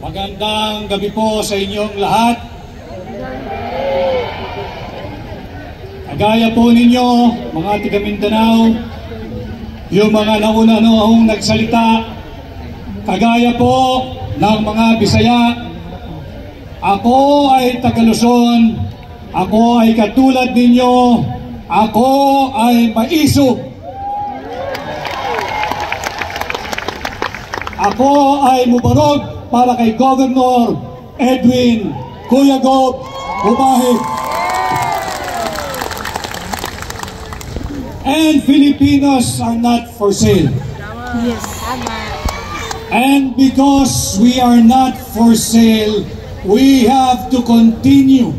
Magandang gabi po sa inyong lahat. Kagaya po ninyo, mga taga Mindanao, yung mga nauna-noong nagsalita, kagaya po ng mga Bisaya, ako ay taga Luzon, ako ay katulad ninyo, ako ay maisog. Ako ay mubarog para kay Governor Edwin Kuya Gob Humahig. And Filipinos are not for sale. Yes. And because we are not for sale, we have to continue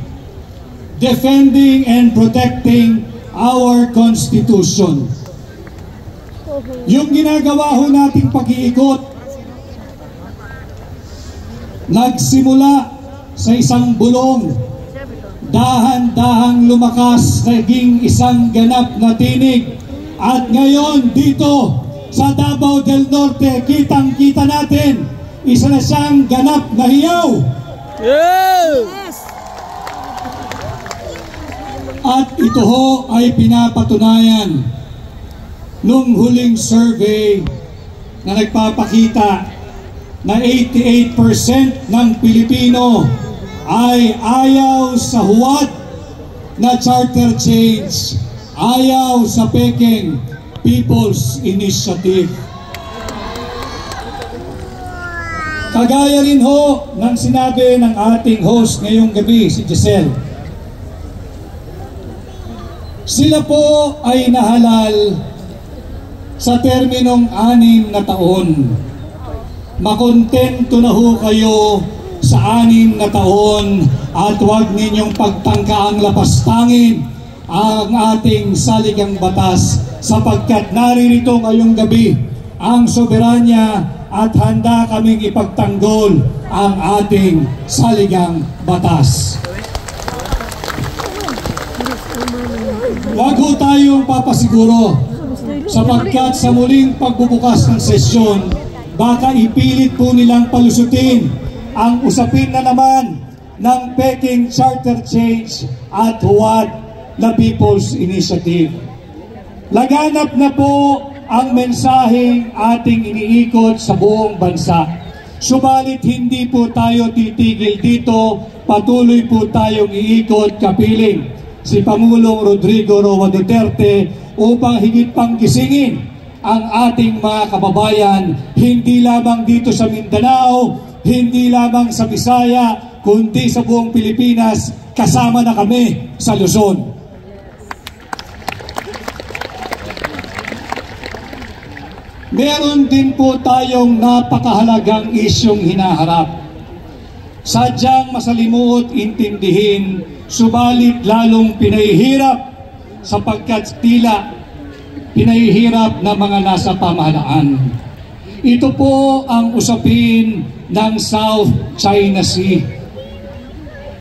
defending and protecting our Constitution. Yung ginagawa ho nating pag-iikot, nagsimula sa isang bulong, dahan-dahang lumakas, naging isang ganap na tinig. At ngayon dito sa Davao del Norte, kitang-kita natin, isa na siyang ganap na hiyaw. Yes! At ito ho ay pinapatunayan nung huling survey na nagpapakita na 88% ng Pilipino ay ayaw sa huwad na charter change, ayaw sa peking People's Initiative. Kagaya rin ho ng sinabi ng ating host ngayong gabi, si Giselle. Sila po ay nahalal sa terminong 6 na taon. Makontento na ho kayo sa 6 na taon at huwag ninyong pagtangkaang lapastangin ang ating saligang batas sapagkat naririto ngayong gabi ang soberanya at handa kaming ipagtanggol ang ating saligang batas. Huwag ho tayong papasiguro sapagkat sa muling pagbubukas ng sesyon, baka ipilit po nilang palusutin ang usapin na naman ng peking charter change at huwad na People's Initiative. Laganap na po ang mensaheng ating iniikot sa buong bansa. Subalit hindi po tayo titigil dito, patuloy po tayong iikot kapiling si Pangulong Rodrigo Roa Duterte upang higit pang gisingin ang ating mga kababayan, hindi lamang dito sa Mindanao, hindi lamang sa Bisaya, kundi sa buong Pilipinas, kasama na kami sa Luzon. Meron din po tayong napakahalagang isyong hinaharap. Sadyang masalimuot intindihin, subalit lalong pinahihirap sapagkat tila pinahihirap na mga nasa pamahalaan. Ito po ang usapin ng South China Sea.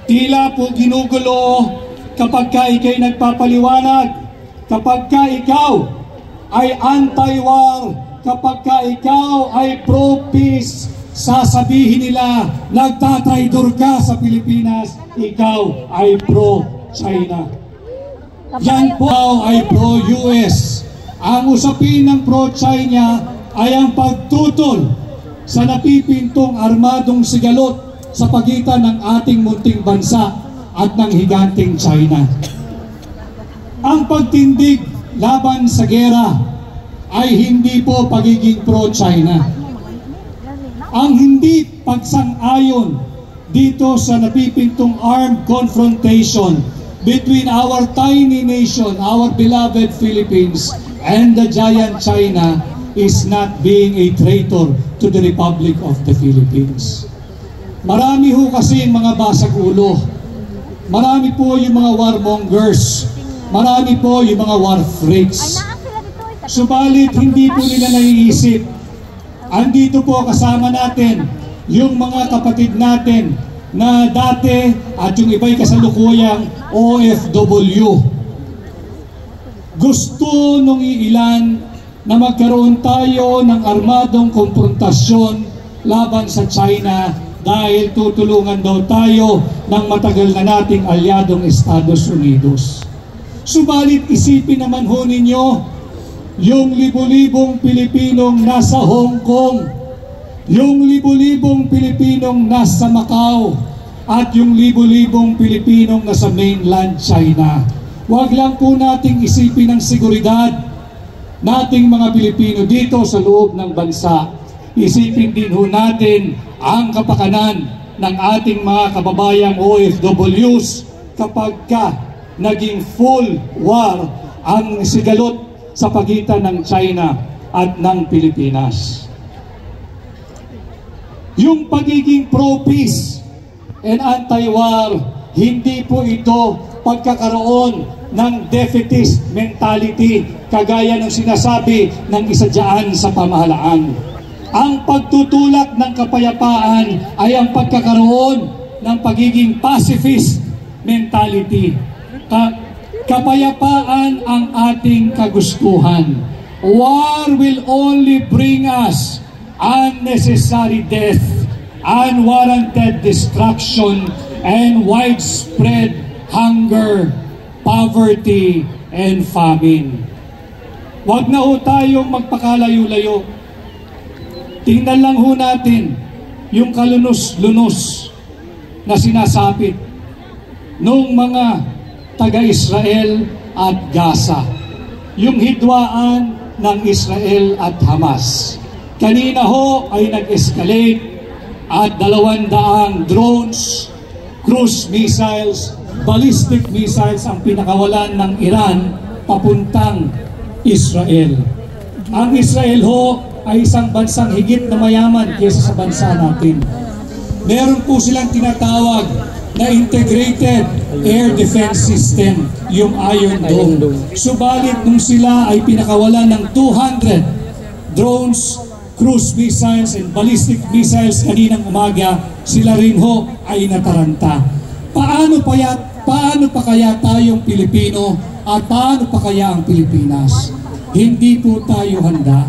Tila po ginugulo kapag ka ikay nagpapaliwanag, kapag ka ikaw ay anti-war, kapag ka ikaw ay pro-peace, sasabihin nila nagtatraidor ka sa Pilipinas, ikaw ay pro-China. Yan po ay pro-US. Ang usapin ng pro-China ay ang pagtutol sa napipintong armadong sigalot sa pagitan ng ating munting bansa at ng higanting China. Ang pagtindig laban sa gera ay hindi po pagiging pro-China. Ang hindi pagsang-ayon dito sa napipintong armed confrontation between our tiny nation, our beloved Philippines, and the giant China is not being a traitor to the Republic of the Philippines. Marami ho kasi mga basag ulo. Marami po yung mga warmongers. Marami po yung mga war freaks. Subalit hindi po nila naiisip. Andito po kasama natin yung mga kapatid natin na dati at yung iba'y kasalukuyang OFW. Gusto nung iilan na magkaroon tayo ng armadong konfrontasyon laban sa China dahil tutulungan daw tayo ng matagal na nating alyadong Estados Unidos. Subalit isipin naman ho ninyo, yung libo-libong Pilipinong nasa Hong Kong, yung libo-libong Pilipinong nasa Macau, at yung libo-libong Pilipinong nasa mainland China. Huwag lang po nating isipin ang seguridad nating mga Pilipino dito sa loob ng bansa. Isipin din ho natin ang kapakanan ng ating mga kababayang OFWs kapag naging full war ang sigalot sa pagitan ng China at ng Pilipinas. Yung pagiging pro-peace and anti-war, hindi po ito pagkakaroon ng defeatist mentality kagaya ng sinasabi ng isa dyan sa pamahalaan. Ang pagtutulak ng kapayapaan ay ang pagkakaroon ng pagiging pacifist mentality. Kapayapaan ang ating kagustuhan. War will only bring us unnecessary death, unwarranted destruction, and widespread hunger, poverty, and famine. Huwag na ho tayong magpakalayo-layo. Tingnan lang ho natin yung kalunos-lunos na sinasapit nung mga taga-Israel at Gaza. Yung hidwaan ng Israel at Hamas. Kanina ho ay nag-escalate at 200 drones, cruise missiles, ballistic missiles ang pinakawalan ng Iran papuntang Israel. Ang Israel ho ay isang bansang higit na mayaman kaysa sa bansa natin. Meron po silang tinatawag na integrated air defense system, yung Iron Dome. Subalit nung sila ay pinakawalan ng 200 drones, cruise missiles, and ballistic missiles kaninang umaga, sila rin ho ay nataranta. Paano pa kaya tayong Pilipino at paano pa kaya ang Pilipinas? Hindi po tayo handa.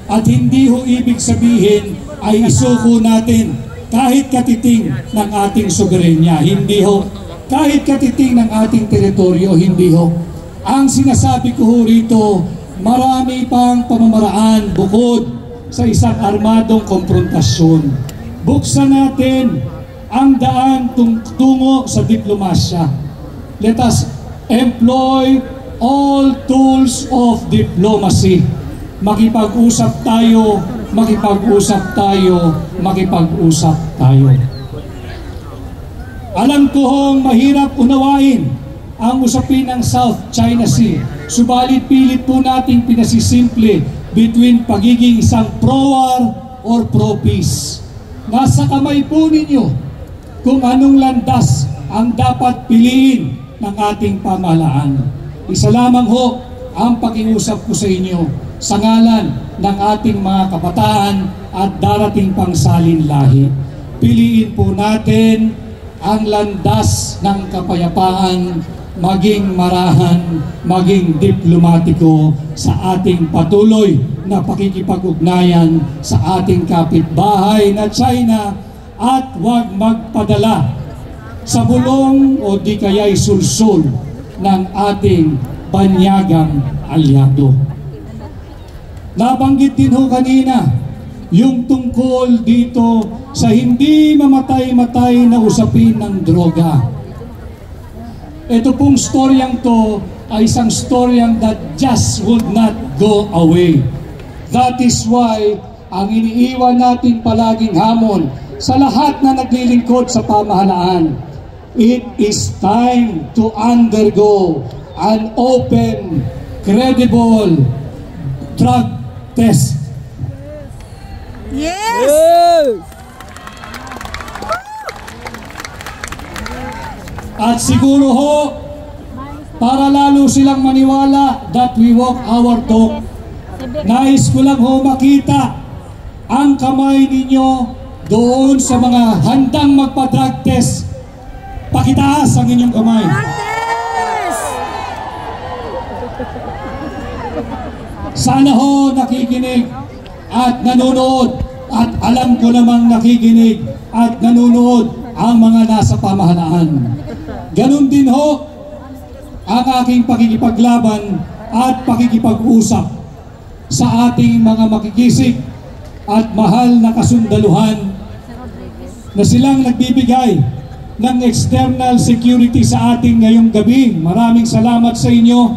At hindi ho ibig sabihin ay isuko natin kahit katiting ng ating soberenya. Hindi ho. Kahit katiting ng ating teritoryo, hindi ho. Ang sinasabi ko ho rito, marami pang pamamaraan bukod sa isang armadong konfrontasyon. Buksan natin ang daan tungo sa diplomasya. Let us employ all tools of diplomacy. Makipag-usap tayo, makipag-usap tayo, makipag-usap tayo. Alam ko hong mahirap unawain ang usapin ng South China Sea. Subalit pilit po nating pinasisimple between pagiging isang pro-war or pro-peace. Nasa kamay po ninyo kung anong landas ang dapat piliin ng ating pamahalaan. Isa lamang ho ang pakiusap ko sa inyo sa ngalan ng ating mga kabataan at darating pang salinlahi. Piliin po natin ang landas ng kapayapaan, maging marahan, maging diplomatiko sa ating patuloy na pakikipag-ugnayan sa ating kapitbahay na China, at huwag magpadala sa bulong o di kaya'y sulsul ng ating banyagang alyado. Nabanggit din ho kanina yung tungkol dito sa hindi mamatay-matay na usapin ng droga. Ito pong storyang to ay isang storyang that just would not go away. That is why ang iniiwan natin palaging hamon sa lahat na naglilingkod sa pamahalaan, it is time to undergo an open, credible drug test. Yes! At siguro ho, para lalo silang maniwala that we walk our talk, nais ko lang ho makita ang kamay ninyo doon sa mga handang magpa-drug test. Pakitaas ang inyong kamay. Sana ho nakikinig at nanonood at alam ko namang nakikinig at nanonood ang mga nasa pamahalaan. Ganon din ho ang aking pakikipaglaban at pakikipag-usap sa ating mga makikisig at mahal na kasundaluhan na silang nagbibigay ng external security sa ating ngayong gabi. Maraming salamat sa inyo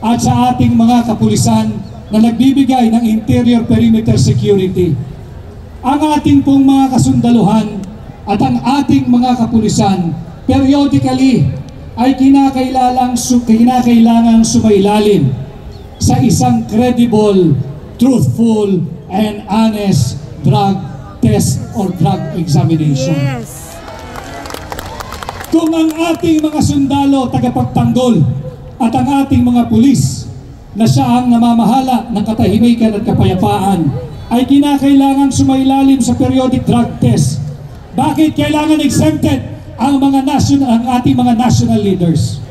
at sa ating mga kapulisan na nagbibigay ng interior perimeter security. Ang ating pong mga kasundaluhan at ang ating mga kapulisan periodically ay kinakailangang sumailalim sa isang credible, truthful, and honest drug test or drug examination. Yes. Kung ang ating mga sundalo, tagapagtanggol, at ang ating mga pulis na siya ang namamahala ng katahimikan at kapayapaan ay kinakailangan sumailalim sa periodic drug test, bakit kailangan exempted ang ating mga national leaders?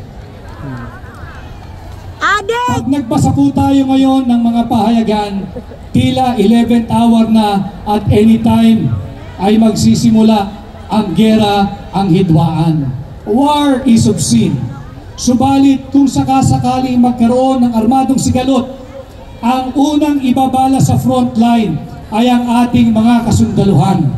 Pag nagbasa po tayo ngayon ng mga pahayagan, tila 11th hour na at anytime ay magsisimula ang gera, ang hidwaan. War is obscene. Subalit kung sakasakaling magkaroon ng armadong sigalot, ang unang ibabala sa front line ay ang ating mga kasundaluhan.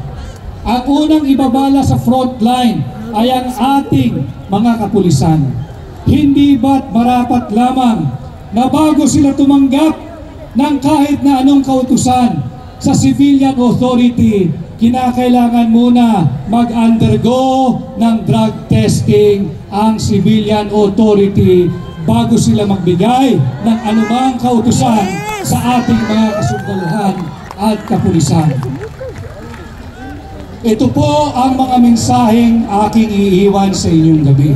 Ang unang ibabala sa front line ay ang ating mga kapulisan. Hindi ba't marapat lamang na bago sila tumanggap ng kahit na anong kautusan sa civilian authority, kinakailangan muna mag-undergo ng drug testing ang civilian authority bago sila magbigay ng anumang kautusan sa ating mga kasundaluhan at kapulisan. Ito po ang mga mensaheng aking iiwan sa inyong gabi.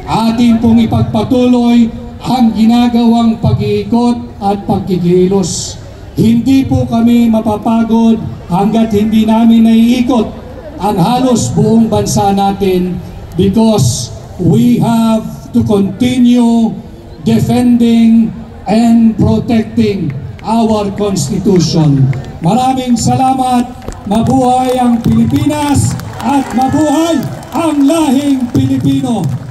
Atin pong ipagpatuloy ang ginagawang pag-iikot at pagkikilos. Hindi po kami mapapagod hanggat hindi namin naiikot ang halos buong bansa natin, because we have to continue defending and protecting our Constitution. Maraming salamat. Mabuhay ang Pilipinas at mabuhay ang lahing Pilipino.